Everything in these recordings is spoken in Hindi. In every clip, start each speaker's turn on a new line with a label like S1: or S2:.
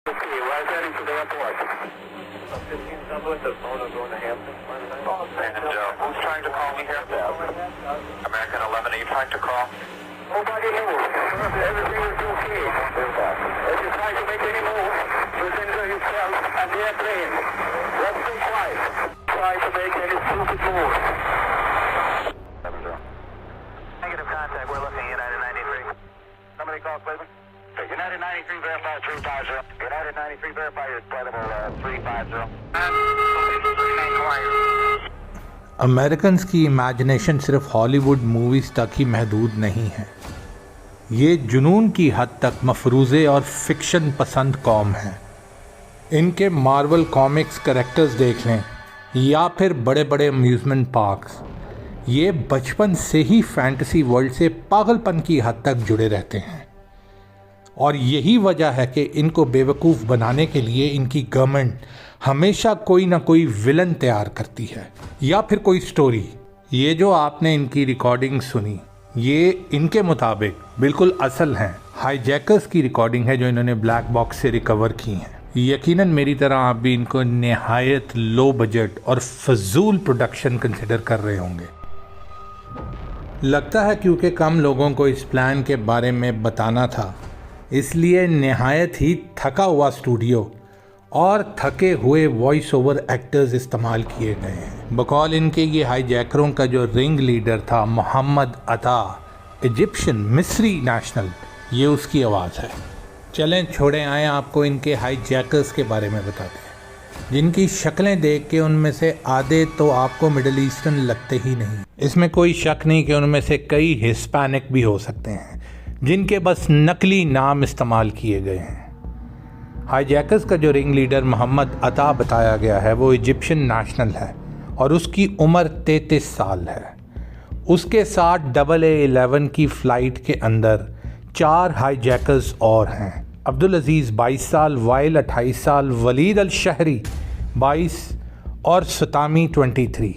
S1: Okay, right ready to the airport. 15 Southwest, the phone is going to Hampton.
S2: And who's trying to call me here? American 11, are you trying to call?
S1: Nobody move. Everything is okay. If you try to make any move, present yourself and the airplane. Let's stay quiet. Try to make any stupid move.
S2: Negative contact, we're looking at United 93.
S1: Somebody call Cleveland. United 93 verify 350. United 93 verify your credible 350.
S3: Americans की इमेजिनेशन सिर्फ हॉलीवुड मूवीज़ तक ही महदूद नहीं है। ये जुनून की हद तक मफरूज़े और फिक्शन पसंद कौम है। इनके मार्वल कॉमिक्स कैरेक्टर्स देख लें या फिर बड़े बड़े अम्यूज़मेंट पार्क्स, ये बचपन से ही फैंटेसी वर्ल्ड से पागलपन की हद तक जुड़े रहते हैं। और यही वजह है कि इनको बेवकूफ़ बनाने के लिए इनकी गवर्नमेंट हमेशा कोई ना कोई विलन तैयार करती है या फिर कोई स्टोरी। ये जो आपने इनकी रिकॉर्डिंग सुनी, ये इनके मुताबिक बिल्कुल असल हैं। हाईजैकर्स की रिकॉर्डिंग है जो इन्होंने ब्लैक बॉक्स से रिकवर की हैं। यकीनन मेरी तरह आप भी इनको नहायत लो बजट और फजूल प्रोडक्शन कंसिडर कर रहे होंगे। लगता है क्योंकि कम लोगों को इस प्लान के बारे में बताना था, इसलिए नहायत ही थका हुआ स्टूडियो और थके हुए वॉइस ओवर एक्टर्स इस्तेमाल किए गए हैं। बकौल इनके ये हाईजैकरों का जो रिंग लीडर था मोहम्मद अता, इजिप्शियन मिस्री नेशनल, ये उसकी आवाज़ है। चलें छोड़े आए आपको इनके हाईजैकर्स के बारे में बताते हैं, जिनकी शक्लें देख के उनमें से आधे तो आपको मिडल ईस्टर्न लगते ही नहीं। इसमें कोई शक नहीं कि उनमें से कई हिस्पैनिक भी हो सकते हैं जिनके बस नकली नाम इस्तेमाल किए गए हैं। हाईजैकर्स का जो रिंग लीडर मोहम्मद अता बताया गया है वो इजिप्शियन नेशनल है और उसकी उम्र 33 साल है। उसके साथ AA-11 की फ़्लाइट के अंदर 4 हाईजैकर्स और हैं। अब्दुल अजीज़ 22 साल, वाइल 28 साल, वलीद अल शहरी 22 और सतामी 23।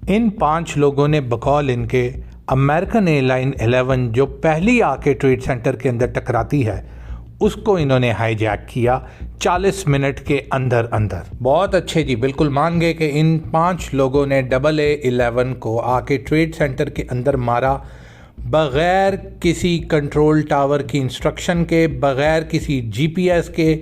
S3: इन 5 लोगों ने बकौल इनके अमेरिकन एयरलाइन 11 जो पहली आके ट्रेड सेंटर के अंदर टकराती है उसको इन्होंने हाईजैक किया 40 मिनट के अंदर अंदर। बहुत अच्छे जी, बिल्कुल मान गए कि इन 5 लोगों ने AA-11 को आके ट्रेड सेंटर के अंदर मारा बग़ैर किसी कंट्रोल टावर की इंस्ट्रक्शन के, बग़ैर किसी GPS के,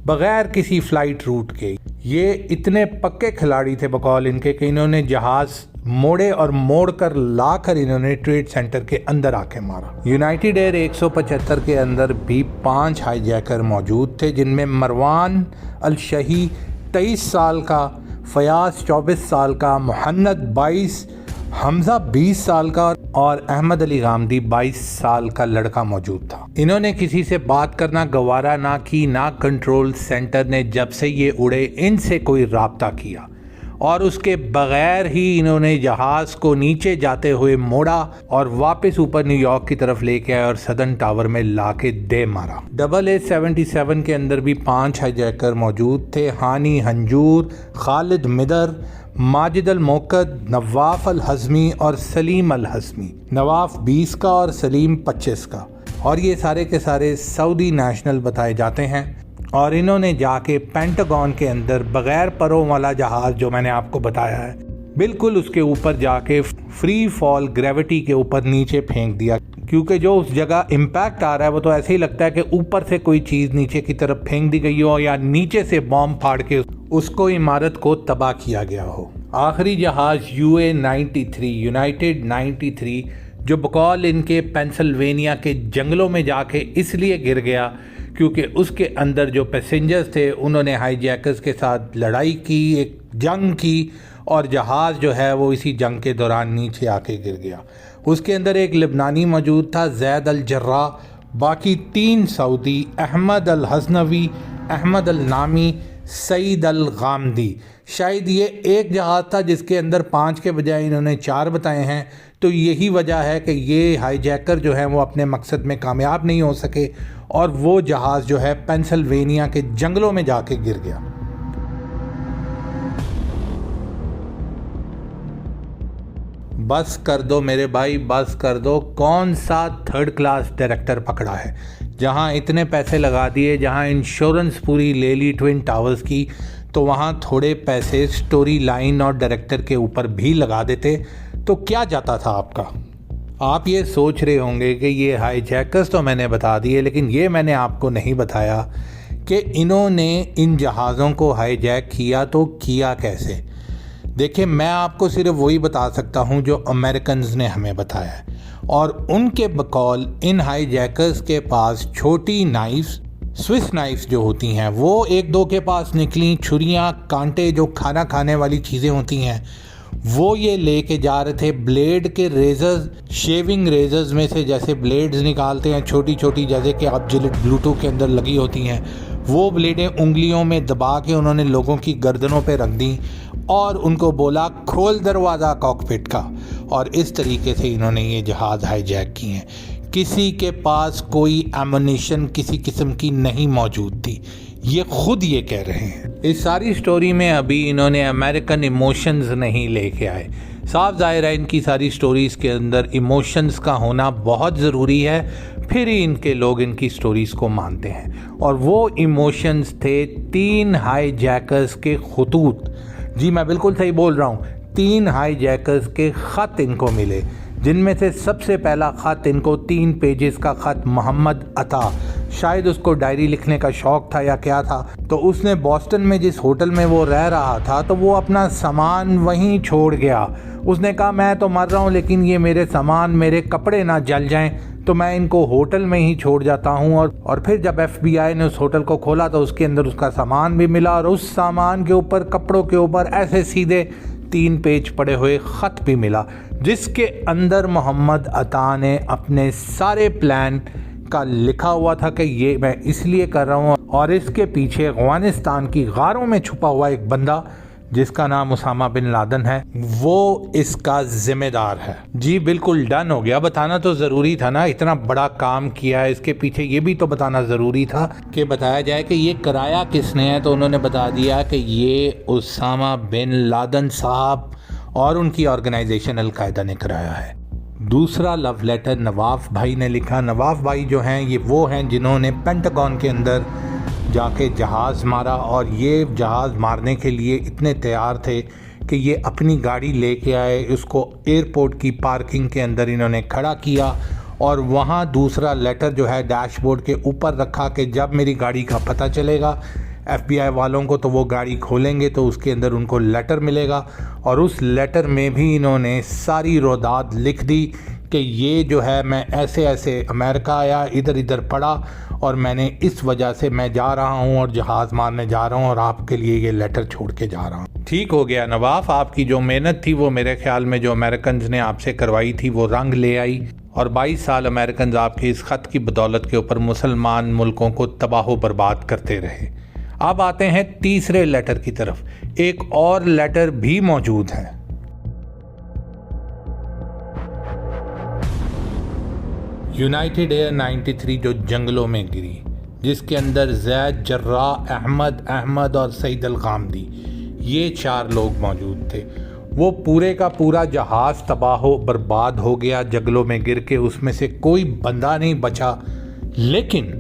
S3: बग़ैर किसी फ़्लाइट रूट के। ये इतने पक्के खिलाड़ी थे बकौल इनके कि इन्होंने जहाज़ मोड़े और मोड़ कर ला कर इन्होंने ट्रेड सेंटर के अंदर आके मारा। यूनाइटेड एयर 175 के अंदर भी 5 हाईजैकर मौजूद थे, जिनमें मरवान अल शही 23 साल का, फयाज 24 साल का, मुहन्नद 22, हमजा 20 साल का और अहमद अली गामदी 22 साल का लड़का मौजूद था। इन्होंने किसी से बात करना गवारा ना की, ना कंट्रोल सेंटर ने जब से ये उड़े इनसे कोई राब्ता किया और उसके बगैर ही इन्होंने जहाज़ को नीचे जाते हुए मोड़ा और वापस ऊपर न्यूयॉर्क की तरफ लेके आए और सदर्न टावर में लाके दे मारा। AA-77 के अंदर भी 5 हाईजैकर मौजूद थे। हानी हंजूर, खालिद मिदर, माजिद अल मोकद, नवाफ अल हज़मी और सलीम अल हज़मी। नवाफ 20 का और सलीम 25 का, और ये सारे के सारे सऊदी नेशनल बताए जाते हैं। और इन्होंने जाके पेंटागन के अंदर बग़ैर परों वाला जहाज़ जो मैंने आपको बताया है, बिल्कुल उसके ऊपर जाके फ्री फॉल ग्रेविटी के ऊपर नीचे फेंक दिया, क्योंकि जो उस जगह इम्पैक्ट आ रहा है वो तो ऐसे ही लगता है कि ऊपर से कोई चीज़ नीचे की तरफ फेंक दी गई हो या नीचे से बॉम्ब फाड़ के उसको इमारत को तबाह किया गया हो। आखिरी जहाज़ UA-93 यूनाइटेड 93 जो बकौल इनके पेंसिल्वेनिया के जंगलों में जाके इसलिए गिर गया क्योंकि उसके अंदर जो पैसेंजर्स थे उन्होंने हाईजैकर्स के साथ लड़ाई की, एक जंग की, और जहाज़ जो है वो इसी जंग के दौरान नीचे आके गिर गया। उसके अंदर एक लेबनानी मौजूद था, जैद अल जर्रा, बाकी 3 सऊदी, अहमद अल हज़नवी, अहमद अल नामी, सईद अल गामदी। शायद ये एक जहाज़ था जिसके अंदर 5 के बजाय इन्होंने 4 बताए हैं। तो यही वजह है कि ये हाईजैकर जो हैं वो अपने मकसद में कामयाब नहीं हो सके और वो जहाज़ जो है पेंसिल्वेनिया के जंगलों में जाके गिर गया। बस कर दो मेरे भाई, बस कर दो। कौन सा 3rd क्लास डायरेक्टर पकड़ा है जहां इतने पैसे लगा दिए, जहां इंश्योरेंस पूरी ले ली ट्विन टावर्स की, तो वहां थोड़े पैसे स्टोरी लाइन और डायरेक्टर के ऊपर भी लगा देते तो क्या जाता था आपका। आप ये सोच रहे होंगे कि ये हाईजैकर्स तो मैंने बता दिए, लेकिन ये मैंने आपको नहीं बताया कि इन्होंने इन जहाज़ों को हाईजैक किया तो किया कैसे। देखिए, मैं आपको सिर्फ वही बता सकता हूँ जो अमेरिकन्स ने हमें बताया है, और उनके बकौल इन हाईजैकर्स के पास छोटी नाइफ्स, स्विस नाइफ्स जो होती हैं वो एक दो के पास निकली, छुरियाँ, कांटे, जो खाना खाने वाली चीज़ें होती हैं वो ये लेके जा रहे थे। ब्लेड के रेजर्स, शेविंग रेजर्स में से जैसे ब्लेड्स निकालते हैं छोटी छोटी, जैसे कि आप जिलेट ब्लूटूथ के अंदर लगी होती हैं, वो ब्लेडें उंगलियों में दबा के उन्होंने लोगों की गर्दनों पे रख दी और उनको बोला खोल दरवाज़ा कॉकपिट का, और इस तरीके से इन्होंने ये जहाज़ हाईजैक किए हैं। किसी के पास कोई एमुनिशन किसी किस्म की नहीं मौजूद थी, ये खुद ये कह रहे हैं। इस सारी स्टोरी में अभी इन्होंने अमेरिकन इमोशंस नहीं लेके आए। साफ जाहिर है इनकी सारी स्टोरीज़ के अंदर इमोशंस का होना बहुत ज़रूरी है, फिर ही इनके लोग इनकी स्टोरीज़ को मानते हैं। और वो इमोशंस थे 3 हाईजैकर्स के खतूत। जी मैं बिल्कुल सही बोल रहा हूँ, 3 हाईजैकर्स के ख़त इनको मिले, जिनमें से सबसे पहला ख़त इनको 3 पेजेस का ख़त मोहम्मद अता, शायद उसको डायरी लिखने का शौक़ था या क्या था, तो उसने बॉस्टन में जिस होटल में वो रह रहा था तो वो अपना सामान वहीं छोड़ गया। उसने कहा मैं तो मर रहा हूँ लेकिन ये मेरे सामान, मेरे कपड़े ना जल जाएं, तो मैं इनको होटल में ही छोड़ जाता हूँ। और फिर जब FBI ने उस होटल को खोला तो उसके अंदर उसका सामान भी मिला, और उस सामान के ऊपर, कपड़ों के ऊपर ऐसे सीधे 3 पेज पड़े हुए ख़त भी मिला, जिसके अंदर मोहम्मद अता ने अपने सारे प्लान का लिखा हुआ था कि ये मैं इसलिए कर रहा हूँ, और इसके पीछे अफगानिस्तान की गारों में छुपा हुआ एक बंदा जिसका नाम उसामा बिन लादेन है, वो इसका जिम्मेदार है। जी बिल्कुल डन हो गया। बताना तो ज़रूरी था ना, इतना बड़ा काम किया है, इसके पीछे ये भी तो बताना ज़रूरी था कि बताया जाए कि ये कराया किसने है। तो उन्होंने बता दिया कि ये उसामा बिन लादेन साहब और उनकी ऑर्गेनाइजेशन अलकायदा ने कराया है। दूसरा लव लेटर नवाफ भाई ने लिखा। नवाफ भाई जो हैं ये वो हैं जिन्होंने पेंटागन के अंदर जाके जहाज़ मारा, और ये जहाज़ मारने के लिए इतने तैयार थे कि ये अपनी गाड़ी लेके आए, उसको एयरपोर्ट की पार्किंग के अंदर इन्होंने खड़ा किया, और वहाँ दूसरा लेटर जो है डैशबोर्ड के ऊपर रखा कि जब मेरी गाड़ी का पता चलेगा FBI वालों को तो वो गाड़ी खोलेंगे तो उसके अंदर उनको लेटर मिलेगा। और उस लेटर में भी इन्होंने सारी रोदाद लिख दी कि ये जो है मैं ऐसे ऐसे अमेरिका आया, इधर इधर पड़ा, और मैंने इस वजह से मैं जा रहा हूँ और जहाज़ मारने जा रहा हूँ, और आपके लिए ये लेटर छोड़ के जा रहा हूँ। ठीक हो गया नवाफ, आपकी जो मेहनत थी वो मेरे ख्याल में जो अमेरिकन ने आपसे करवाई थी वो रंग ले आई, और 22 साल अमेरिकन आपके इस ख़त की बदौलत के ऊपर मुसलमान मुल्कों को तबाह बर्बाद करते रहे। अब आते हैं तीसरे लेटर की तरफ। एक और लेटर भी मौजूद है। यूनाइटेड एयर 93 जो जंगलों में गिरी, जिसके अंदर जैद, जर्रा, अहमद और सईद अल गामदी, ये 4 लोग मौजूद थे। वो पूरे का पूरा जहाज़ तबाह बर्बाद हो गया जंगलों में गिर के, उसमें से कोई बंदा नहीं बचा। लेकिन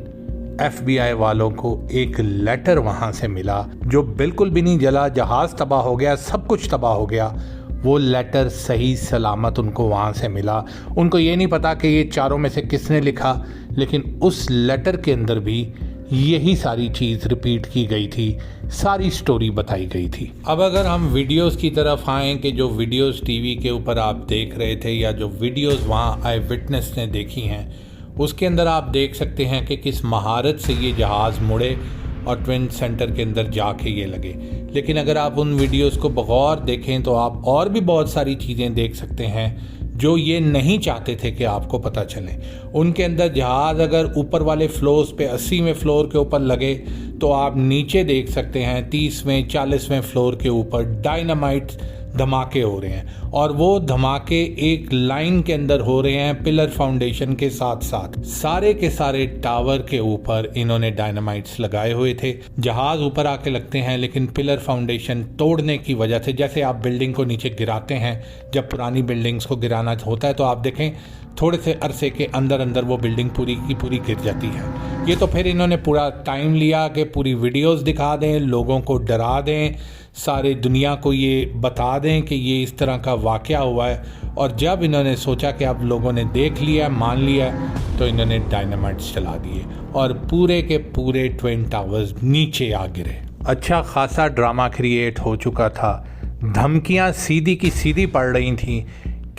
S3: FBI वालों को एक लेटर वहाँ से मिला जो बिल्कुल भी नहीं जला, जहाज़ तबाह हो गया, सब कुछ तबाह हो गया, वो लेटर सही सलामत उनको वहाँ से मिला। उनको ये नहीं पता कि ये 4 में से किसने लिखा, लेकिन उस लेटर के अंदर भी यही सारी चीज़ रिपीट की गई थी, सारी स्टोरी बताई गई थी। अब अगर हम वीडियोस की तरफ आएँ कि जो वीडियोस टीवी के ऊपर आप देख रहे थे या जो वीडियोस वहाँ आई विटनेस ने देखी हैं, उसके अंदर आप देख सकते हैं कि किस महारत से ये जहाज़ मुड़े और ट्विन सेंटर के अंदर जाके ये लगे। लेकिन अगर आप उन वीडियोस को बगौर देखें तो आप और भी बहुत सारी चीज़ें देख सकते हैं जो ये नहीं चाहते थे कि आपको पता चले। उनके अंदर जहाज़ अगर ऊपर वाले फ्लोर्स पे 80वें फ्लोर के ऊपर लगे तो आप नीचे देख सकते हैं 30वें 40वें फ्लोर के ऊपर डायनामाइट धमाके हो रहे हैं, और वो धमाके एक लाइन के अंदर हो रहे हैं पिलर फाउंडेशन के साथ साथ। सारे के सारे टावर के ऊपर इन्होंने डायनामाइट्स लगाए हुए थे। जहाज ऊपर आके लगते हैं लेकिन पिलर फाउंडेशन तोड़ने की वजह से, जैसे आप बिल्डिंग को नीचे गिराते हैं, जब पुरानी बिल्डिंग्स को गिराना होता है तो आप देखें थोड़े से अरसे के अंदर अंदर वो बिल्डिंग पूरी की पूरी गिर जाती है। ये तो फिर इन्होंने पूरा टाइम लिया कि पूरी वीडियोस दिखा दें, लोगों को डरा दें, सारे दुनिया को ये बता दें कि ये इस तरह का वाक़या हुआ है। और जब इन्होंने सोचा कि अब लोगों ने देख लिया, मान लिया, तो इन्होंने डायनामाइट्स चला दिए और पूरे के पूरे ट्विन टावर्स नीचे आ गिरे। अच्छा खासा ड्रामा क्रिएट हो चुका था, धमकियाँ सीधी की सीधी पड़ रही थी,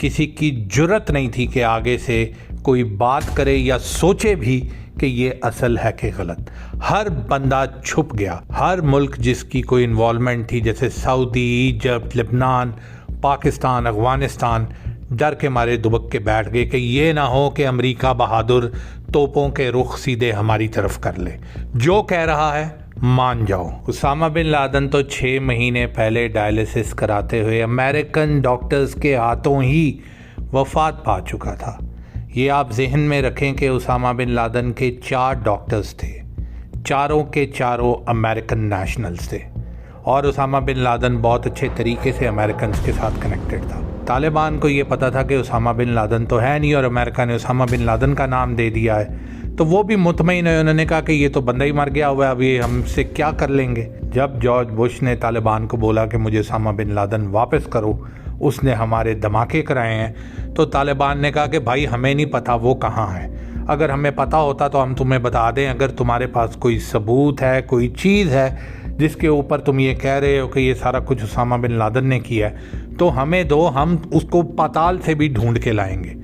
S3: किसी की जुर्रत नहीं थी कि आगे से कोई बात करे या सोचे भी कि ये असल है कि गलत। हर बंदा छुप गया। हर मुल्क जिसकी कोई इन्वॉल्वमेंट थी, जैसे Saudi, Egypt, Lebanon, Pakistan, Afghanistan, डर के मारे दुबक के बैठ गए कि ये ना हो कि अमेरिका बहादुर तोपों के रुख सीधे हमारी तरफ कर ले, जो कह रहा है मान जाओ। उसामा बिन लादेन तो 6 महीने पहले डायलिसिस कराते हुए अमेरिकन डॉक्टर्स के हाथों ही वफात पा चुका था। ये आप जहन में रखें कि उसामा बिन लादेन के 4 डॉक्टर्स थे, चारों के चारों अमेरिकन नेशनल्स थे और उसामा बिन लादेन बहुत अच्छे तरीके से अमेरिकन के साथ कनेक्टेड था। तालिबान को ये पता था कि उसामा बिन लादेन तो है नहीं और अमेरिका ने उसामा बिन लादेन का नाम दे दिया है, तो वो भी मुतमईन है। उन्होंने कहा कि ये तो बंदा ही मर गया हुआ है, अब ये हमसे क्या कर लेंगे। जब जॉर्ज बुश ने तालिबान को बोला कि मुझे उसामा बिन लादेन वापस करो, उसने हमारे धमाके कराए हैं, तो तालिबान ने कहा कि भाई हमें नहीं पता वो कहाँ है, अगर हमें पता होता तो हम तुम्हें बता दें। अगर तुम्हारे पास कोई सबूत है, कोई चीज़ है जिसके ऊपर तुम ये कह रहे हो कि ये सारा कुछ उसामा बिन लादेन ने किया है, तो हमें दो, हम उसको पाताल से भी ढूंढ के लाएंगे।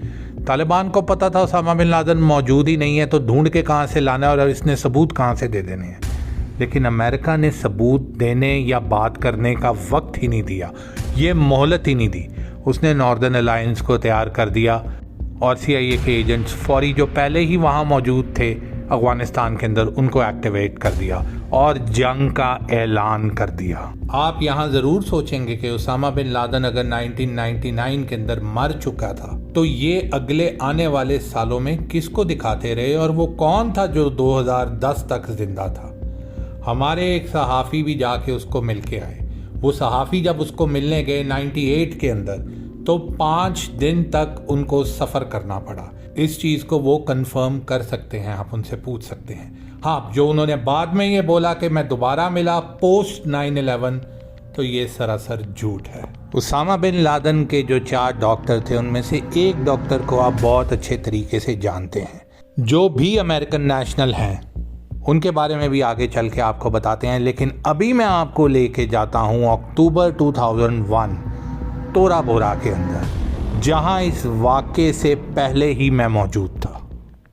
S3: तालिबान को पता था उसामा बिन लादेन मौजूद ही नहीं है, तो ढूंढ के कहाँ से लाना है और इसने सबूत कहाँ से दे देने हैं। लेकिन अमेरिका ने सबूत देने या बात करने का वक्त ही नहीं दिया, ये मोहलत ही नहीं दी। उसने नॉर्दर्न अलायंस को तैयार कर दिया और CIA के एजेंट्स फौरी जो पहले ही वहाँ मौजूद थे अफगानिस्तान के अंदर, उनको एक्टिवेट कर दिया और जंग का ऐलान कर दिया। आप यहाँ ज़रूर सोचेंगे कि उसामा बिन लादेन अगर 1999 के अंदर मर चुका था तो ये अगले आने वाले सालों में किसको दिखाते रहे और वो कौन था जो 2010 तक जिंदा था। हमारे एक सहाफ़ी भी जाके उसको मिल के आए। वो सहाफ़ी जब उसको मिलने गए 98 के अंदर, तो 5 दिन तक उनको सफ़र करना पड़ा। इस चीज़ को वो कंफर्म कर सकते हैं, आप उनसे पूछ सकते हैं। हाँ, जो उन्होंने बाद में ये बोला कि मैं दोबारा मिला पोस्ट 9/11, तो ये सरासर झूठ है। उसामा बिन लादेन के जो 4 डॉक्टर थे, उनमें से एक डॉक्टर को आप बहुत अच्छे तरीके से जानते हैं, जो भी अमेरिकन नेशनल हैं, उनके बारे में भी आगे चल के आपको बताते हैं। लेकिन अभी मैं आपको लेके जाता हूँ अक्टूबर 2001 तोरा बोरा के अंदर, जहाँ इस वाक़े से पहले ही मैं मौजूद था।